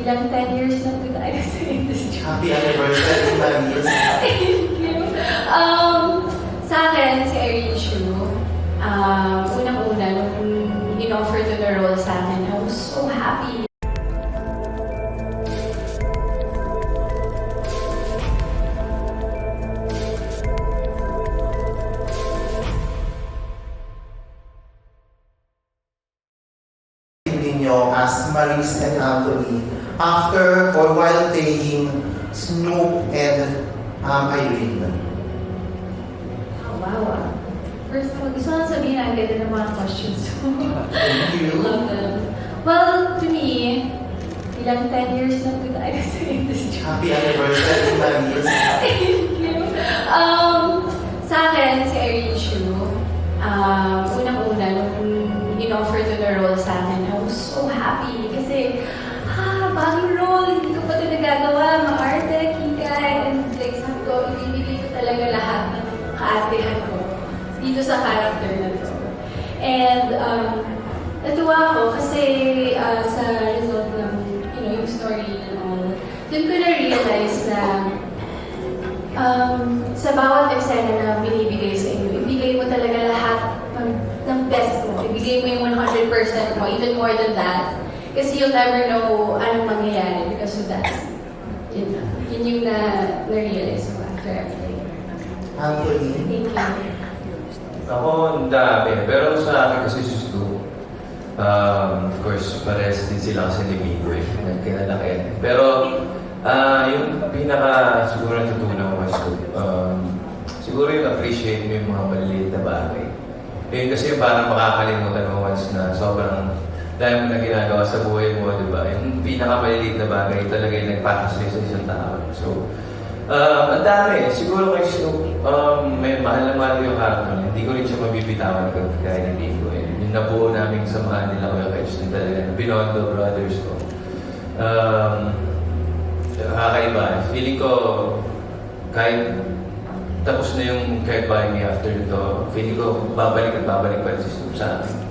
Ilang 10 years na po tayo sa industry. Happy anniversary, Maris. Thank you. Sa akin, si Irene Shu, unang-una, nung in-offer to the role sa akin, I was so happy. Ninyo as Maris and Anthony after or while playing Snoop and Irene. Oh, wow. First of all, gusto ko lang sabihin ang ganda ng mga questions mo. Thank you. Love them. Well, to me, ilang 10 years na po tayo sa industry. Happy anniversary, Maris. Thank you. Sa akin, si Irene Shu, unang-una, nung in-offer to the role sa akin, I was so happy kasi, bagong role, hindi ko pa ito nagagawa, maarte, kikay, and like, sabi ko, ibibigay ko talaga lahat ng kaatehan ko dito sa character na to. And, natuwa ako kasi sa result ng, yung story and all, dun ko na-realize na sa bawat eksena na binibigay sa inyo, ibigay mo talaga lahat ng best mo. Ibigay mo yung 100% mo, even more than that. Kasi you'll never know anong mangyayari because of that. Yun yung na-realize ko after everything. Anthony. Thank you. Ako, ang dami. Pero sa akin kasi susto. Of course, parehas din sila kasi ni Miko eh. Kinalaki. Pero, yung pinaka siguro natutunan ko mas siguro yung appreciate mo yung mga maliliit na bagay. Yun kasi yung parang makakalimutan mo once na sobrang dahil mo na ginagawa sa buhay mo, di ba? Yung pinaka-maliliit na bagay talaga yung nagpapasaya sa isang tao. So, ang dami. Siguro kay Snoop, may mahal na mahal yung character niya. Hindi ko rin siya mabibitawan kaya hindi ko. Yung nabuo namin samahan nila ko yung kay Snoop talaga. Binondo Brothers ko. Kakaiba. Feeling ko, kahit tapos na yung Can't Buy Me after ito, feeling ko babalik at babalik pa rin si Snoop sa akin.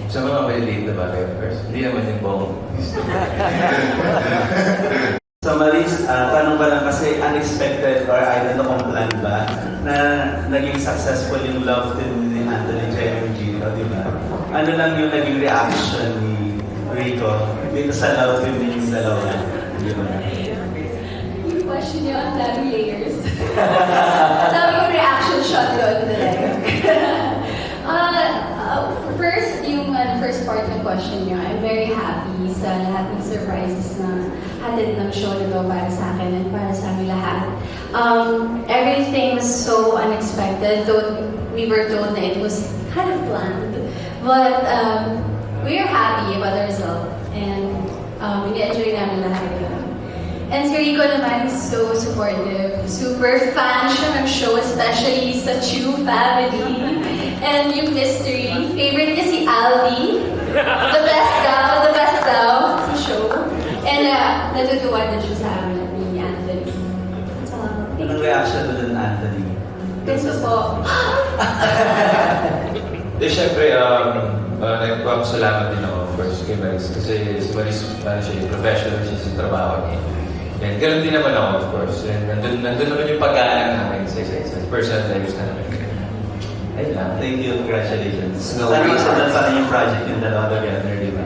Sa mga maliliit na bagay, of course. Hindi naman yung bong. So Maris, tanong ba lang kasi unexpected or I don't know kung plan ba na naging successful yung love team ni Anthony J.M. Gino, di ba? Ano lang yung naging reaction ni Rico dito sa love team ninyong dalawa? Di ba? Yung question niyo, ang dami layers. Ang dami yung reaction shot yun talaga. First, yung first part ng question niyo, I'm very happy sa lahat ng surprises na hatid ng show na to para sa akin and para sa aming lahat. Everything was so unexpected, though we were told that it was kind of planned. But we are happy about the result and ini-enjoy namin lahat yun. And si Rico naman is so supportive. Super fan siya ng show, especially sa Chu family. And yung mystery, favorite niya si Aldi. The best daw sa show. And natutuwa na siya sa amin ni Anthony. Salamat. Anong reaction mo dun, Anthony? Gusto po. Siyempre, nagpapasalamat din ako, of course, kay Maris. Kasi si Maris, siya, professional siya sa trabaho niya. And ganoon din naman ako, of course. And nandun naman yung pag-aalang namin sa personal lives namin. Ayun lang. Thank you. Congratulations. No Sana worries. masunod pa rin yung project yung dalawa together, di ba?